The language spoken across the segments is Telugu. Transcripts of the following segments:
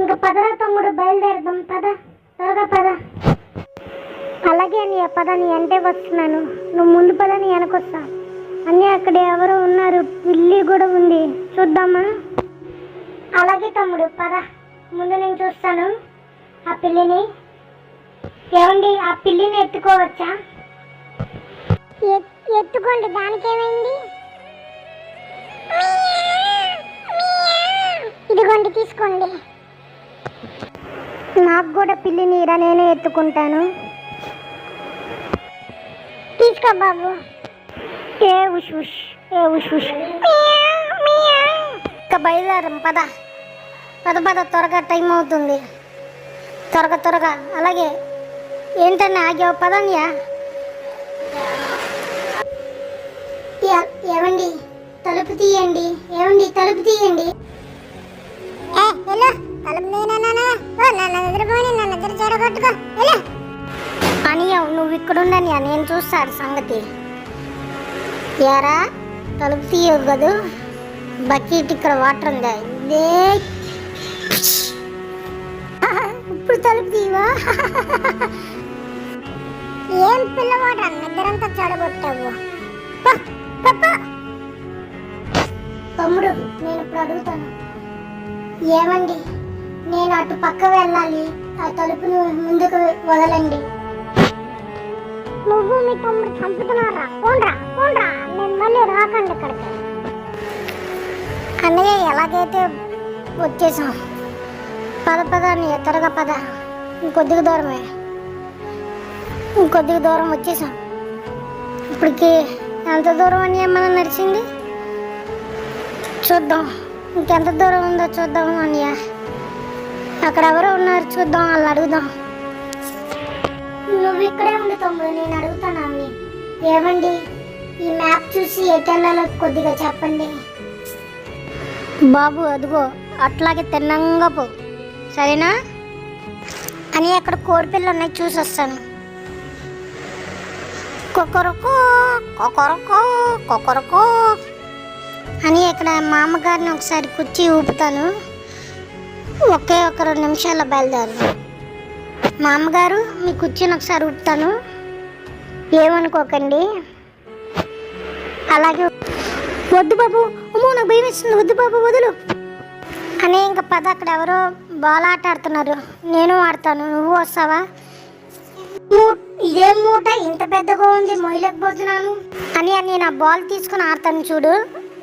ఇంకా పదరా తమ్ముడు, బయలుదేరదాం. పద, త్వరగా పద. అలాగే అన్నయ్య, పద. నీ అంటే వస్తున్నాను, నువ్వు ముందు పద, నీ వెనకొస్తా. అన్నీ అక్కడ ఎవరో ఉన్నారు, పిల్లి కూడా ఉంది, చూద్దామా? అలాగే తమ్ముడు, పద. ముందు నేను చూస్తాను ఆ పిల్లిని. ఏమండి, ఆ పిల్లిని ఎత్తుకోవచ్చా? ఎత్తుకోండి, దానికేమైంది? ఇదిగోండి, తీసుకోండి. నాకు కూడా పిల్లిని ఇరా, నేనే ఎత్తుకుంటాను. తీసుకో బాబు. ఏ ఉష్ ఉష్, ఏ ఉష్ ఉష్. ఇంకా బయలుదేరం, పద పద పద, త్వరగా టైం అవుతుంది. త్వరగా త్వరగా. అలాగే ఏంటన్నా ఆగావు? పదన్యా. ఏమండి, తలుపు తీయండి. ఏమండి, తలుపు తీయండి. అనియా, నువ్వు ఇక్కడుండనియా, నేను చూస్తాను సంగతి. యారా, తలుపు తీయవు కదూ? బకెట్ ఇక్కడ వాటర్ ఉందా? ఇదే ఇప్పుడు తలుపు తీయవా? ఏం పిల్లవాడు, నిద్రంతా చెడగొట్టావు. తమ్ముడు, నేను ఇప్పుడు అడుగుతాను. ఏమండి, నేను అటు పక్క వెళ్ళాలి, ఆ తలుపును ముందుకు వదలండి. నువ్వు మీ తమ్ముడు చంపుతున్నారా? పోండ్రా పోండ్రా, నేను మళ్ళీ రాకండి ఇక్కడికి. అన్నయ్య, ఎలాగైతే వచ్చేసాం. పద పద అన్నయ్య, త్వరగా పద. ఇంకొద్దిగా దూరమే, ఇంకొద్దిగా దూరం వచ్చేసాం. ఇప్పటికి ఎంత దూరం అన్నయ్య మనం నడిచింది? చూద్దాం, ఇంకెంత దూరం ఉందో చూద్దాం అన్నయ్య. అక్కడ ఎవరో ఉన్నారు, చూద్దాం, వాళ్ళు అడుగుదాం. నువ్వు ఇక్కడే ఉండు తమ్ముడు, నేను అడుగుతాను అన్ని. ఏమండి, ఈ మ్యాప్ చూసి ఎటెళ్ళాలో కొద్దిగా చెప్పండి. బాబు, అదిగో అట్లాగే తిన్నంగా పో, సరేనా? అని అక్కడ కోడిపిల్లలు ఉన్నాయి, చూసి వస్తాను. కొకొరకో కొకొరకో కొకొరకో అని ఇక్కడ మా అమ్మగారిని ఒకసారి కుర్చీ ఊపుతాను. ఒకే ఒక 2 నిమిషాల్లో బయలుదేరు. మా అమ్మగారు, మీ కుర్చీని ఒకసారి ఊపుతాను, ఏమనుకోకండి. అలాగే. వద్దు బాబు, అమ్మో నాకు భయం వేస్తుంది, వద్దు బాబు, వదులు అని. ఇంకా పద, అక్కడ ఎవరో బాల్ ఆట ఆడుతున్నారు, నేను ఆడతాను, నువ్వు వస్తావా? ఇదేం మూట ఇంత పెద్దగా ఉంది, మొయ్యలేకపోతున్నాను అని. నేను ఆ బాల్ తీసుకుని ఆడతాను, చూడు,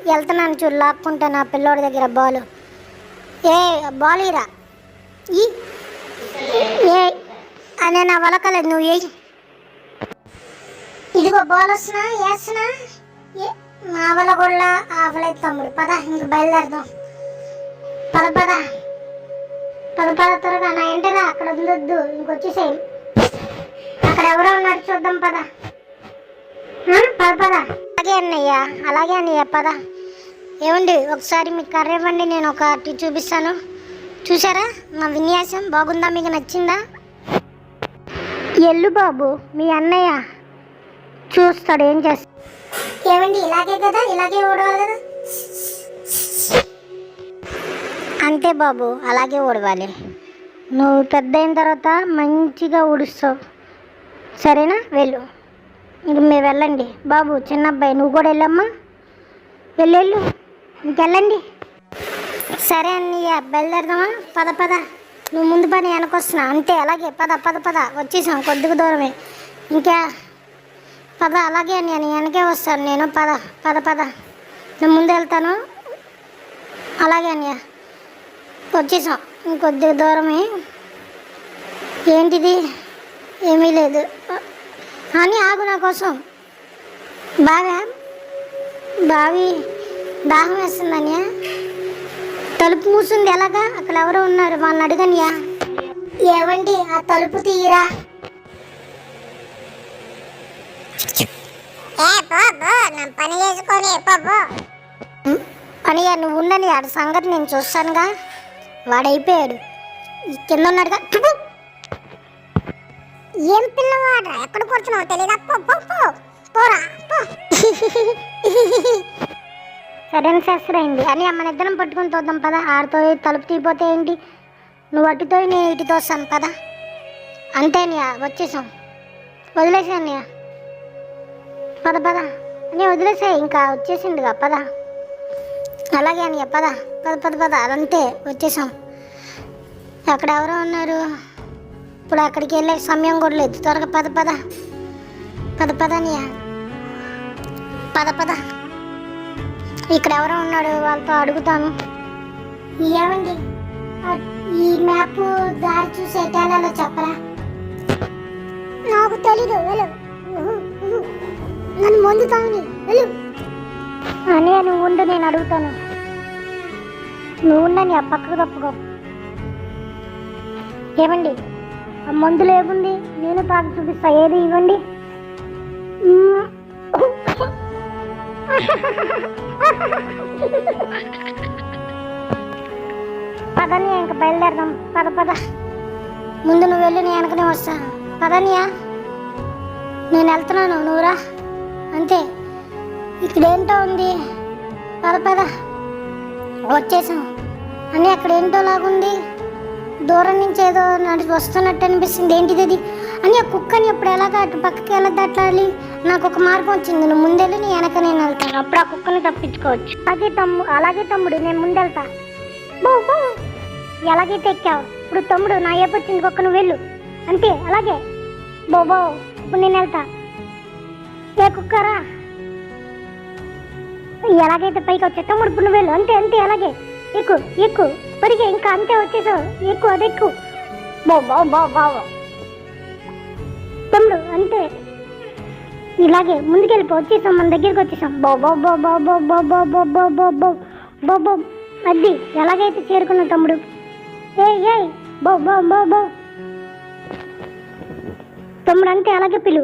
వెళ్తున్నాను చూడు, లాక్కుంటాను ఆ పిల్లోడి దగ్గర బాల్. ఏ బాల్ ఇరా, ఏ అని నా వలకలేదు, నువ్వు ఏ. ఇదిగో బాల్ వస్తున్నా, వేస్తున్నా. మా వల్ల కూడా ఆవలేదు తమ్ముడు, పద ఇంక బయలుదేరదాం. పద పద పద పద, త్వరగా. నా ఏంటరా, అక్కడ ఉండొద్దు, ఇంకొచ్చేసేయి. అక్కడ ఎవరో ఉన్నారు, చూద్దాం, పద పద పద. అలాగే అన్నయ్య, అలాగే అన్నయ్య, పద. ఏమండి, ఒకసారి మీకు కర్ర ఇవ్వండి, నేను ఒకటి చూపిస్తాను. చూసారా మా విన్యాసం? బాగుందా? మీకు నచ్చిందా? ఎల్లు బాబు, మీ అన్నయ్య చూస్తాడు, ఏం చేస్తా. ఏమండి, ఇలాగే కదా, ఇలాగే ఊడవాలి కదా? అంతే బాబు, అలాగే ఊడవాలి. నువ్వు పెద్ద అయిన తర్వాత మంచిగా ఊడుస్తావు, సరేనా? వెళ్ళు, ఇంక మీరు వెళ్ళండి. బాబు, చిన్న అబ్బాయి, నువ్వు కూడా వెళ్ళమ్మా, వెళ్ళు, ఇంకెళ్ళండి. సరే అన్నయ్య, బయలుదేరదామా? పద పద, నువ్వు ముందు పని వెనకొస్తున్నా, అంతే. అలాగే పద పద పద, వచ్చేసాం, కొద్దిగా దూరమే ఇంకా. పద, అలాగే అన్నయ్య, నేను వెనకే వస్తాను నేను. పద పద పద, నేను ముందు వెళ్తాను. అలాగే అన్నయ్య, వచ్చేసాం, ఇంకొద్దిగా దూరమే. ఏంటిది? ఏమీ లేదు అని, ఆగు నా కోసం. బావి దాహం వేస్తుందన్యా, తలుపు మూసింది, ఎలాగా? అక్కడ ఎవరో ఉన్నారు, వాళ్ళని అడగనియా. ఏవండి, ఆ తలుపు తీయరా. పని చేసుకొని అనియా, నువ్వు ఉండని, ఆడ సంగతి నేను చూస్తానుగా. వాడైపోయాడు, కింద ఉన్నాడుగా. ఏం పిల్లవాడు, ఎక్కడ కూర్చున్నావు తెలియదా? పోరా. సరైన శాస్త్రం అయింది అని. మన ఇద్దరం పట్టుకుని చూద్దాం పద. ఆడితో తలుపు తీయపోతే ఏంటి, నువ్వు అటుతో నేను ఇటుతో వస్తాను పద. అంతే అన్నయ్య వచ్చేసాం. వదిలేసా అన్నయ్య, పద పద అన్నయ్య వదిలేసా, ఇంకా వచ్చేసిండుగా పద. అలాగే అన్నయ్య పద పద పద పద, అదంతే వచ్చేసాం. అక్కడ ఎవరో ఉన్నారు, ఇప్పుడు అక్కడికి వెళ్ళే సమయం కూడా లేదు. త్వరగా పద పద పద పద అన్నయ్య, పద పద. ఇక్కడ ఎవరో ఉన్నాడు, వాళ్ళతో అడుగుతాను. ఏమండి ఈ మ్యాప్ దారి చూసి ఎటాలలో చెప్పరా? నాకు తెలీదు, వెళ్ళు. నన్ను మొందుతావుని వెళ్ళు. అనే నువ్వు ఉండు, నేను అడుగుతాను. నువ్వు ఉండని ఆ పక్కకు తప్పుకో. ఏమండి ఆ మందులు ఏముంది, నేను తాగి చూపిస్తా. ఏది ఇవ్వండి. పదనియా, ఇంకా బయలుదేరదాం. పద పద, ముందు నువ్వు వెళ్ళి నేను వెనకనే వస్తా. పదనియా, నేను వెళ్తున్నాను, నువ్వురా. అంతే, ఇక్కడేంటో ఉంది. పద పద వచ్చేసాం. అని అక్కడ ఏంటో లాగుంది, దూరం నుంచి ఏదో నడిచి వస్తున్నట్టు అనిపిస్తుంది. ఏంటిది అది అని ఆ కుక్కని ఎప్పుడు ఎలాగ అటు పక్కకి ఎలా దట్టాలి? నాకు ఒక మార్గం వచ్చింది. నువ్వు ముందెళ్ళి నీ వెనక నేను వెళ్తాను, అప్పుడు ఆ కుక్కని తప్పించుకోవచ్చు. అలాగే తమ్ముడు, నేను ముందెళ్తా. ఎలాగైతే ఎక్కావు, ఇప్పుడు తమ్ముడు నా ఏపు వచ్చింది కుక్క, నువ్వు వెళ్ళు. అంతే, అలాగే బో ఇప్పుడు నేను వెళ్తా. ఏ కుక్కరా, ఎలాగైతే పైకి వచ్చా తమ్ముడు, ఇప్పుడు నువ్వు వెళ్ళు. అంతే అంతే, అలాగే ఎక్కు ఎక్కు పరిగే, ఇంకా అంతే వచ్చేసావు. ఎక్కువ అది ఎక్కువ బావు తమ్ముడు, అంతే ఇలాగే ముందుకెళ్ళిపో. వచ్చేసాం, మన దగ్గరికి వచ్చేసాం. బో అది ఎలాగైతే చేరుకున్నావు తమ్ముడు. ఏ బో తమ్ముడు, అంతే అలాగే పిలు.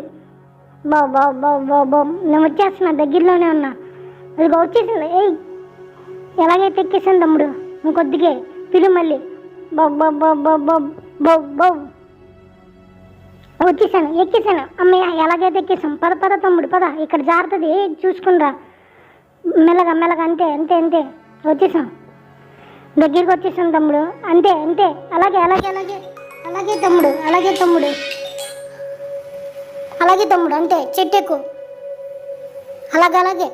బో నేను వచ్చేస్తున్నా, దగ్గరలోనే ఉన్నా. అది వచ్చేసింది. ఎలాగైతే ఎక్కేసాను తమ్ముడు, ఇంకొద్దిగే పిలు మళ్ళీ. బో వచ్చేసాను, ఎక్కేసాను. అమ్మయ్య, ఎలాగైతే ఎక్కేసాం. పద పద తమ్ముడు పద, ఇక్కడ జారుతుంది, చూసుకునిరా. మెల్లగా మెల్లగా, అంతే అంతే అంతే వచ్చేసాం, దగ్గరికి వచ్చేసాం తమ్ముడు. అంతే అంతే, అలాగే అలాగే అలాగే అలాగే తమ్ముడు, అలాగే తమ్ముడు, అలాగే తమ్ముడు. అంతే, చెట్టు ఎక్కు. అలాగే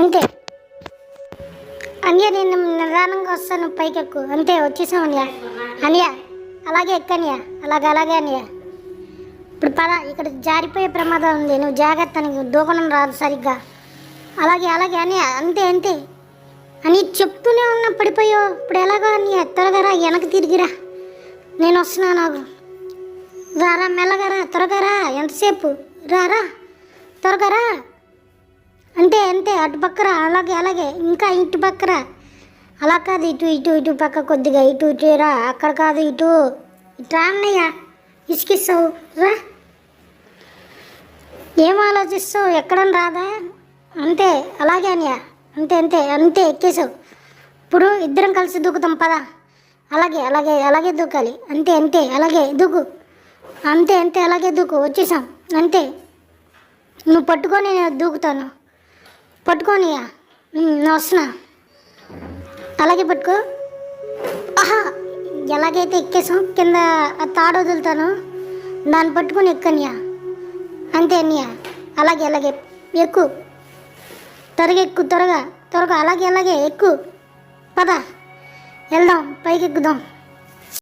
అంతే అనియా, నేను నిదానంగా వస్తాను, పైకి ఎక్కు. అంతే వచ్చేసాం అనియా అలాగే ఎక్కనియా, అలాగే అనియా. ఇప్పుడు పద, ఇక్కడ జారిపోయే ప్రమాదం ఉంది, నువ్వు జాగ్రత్త, నీకు దూకడం రాదు సరిగ్గా. అలాగే అనియా, అంతే అంతే అని చెప్తూనే ఉన్నా, పడిపోయావు. ఇప్పుడు ఎలాగో అనియా, త్వరగా రా, వెనక్కి తిరిగిరా, నేను వస్తున్నా. నాకు రారా, మెల్లగా రా, త్వరగా రా. ఎంతసేపు, రారా త్వరగా రా. అంతే అంతే, అటు పక్కరా. అలాగే ఇంకా ఇటు పక్కరా. అలా కాదు, ఇటు పక్క కొద్దిగా ఇటు రా. అక్కడ కాదు, ఇటు రా అన్నయ్య, ఇసుకిస్తావు రా. ఏం ఆలోచిస్తావు, ఎక్కడని రాదా? అంతే, అలాగే అన్నయ్య, అంతే ఎక్కేసావు. ఇప్పుడు ఇద్దరం కలిసి దూకుతాం పద. అలాగే దూకాలి. అంతే అలాగే దూకు. అంతే అలాగే దూకు. వచ్చేసాం. అంతే, నువ్వు పట్టుకొని నేను దూకుతాను. పట్టుకోనియా, నేను వస్తున్నా. అలాగే పట్టుకో. ఆహా, ఎలాగైతే ఎక్కేసాం, కింద ఆ తాడు వదులుతాను, దాన్ని పట్టుకొని ఎక్కనియా. అంతే అన్నయ్య, అలాగే ఎక్కు. త్వరగా అలాగే ఎక్కు. పద వెళ్దాం, పైకి ఎక్కుదాం.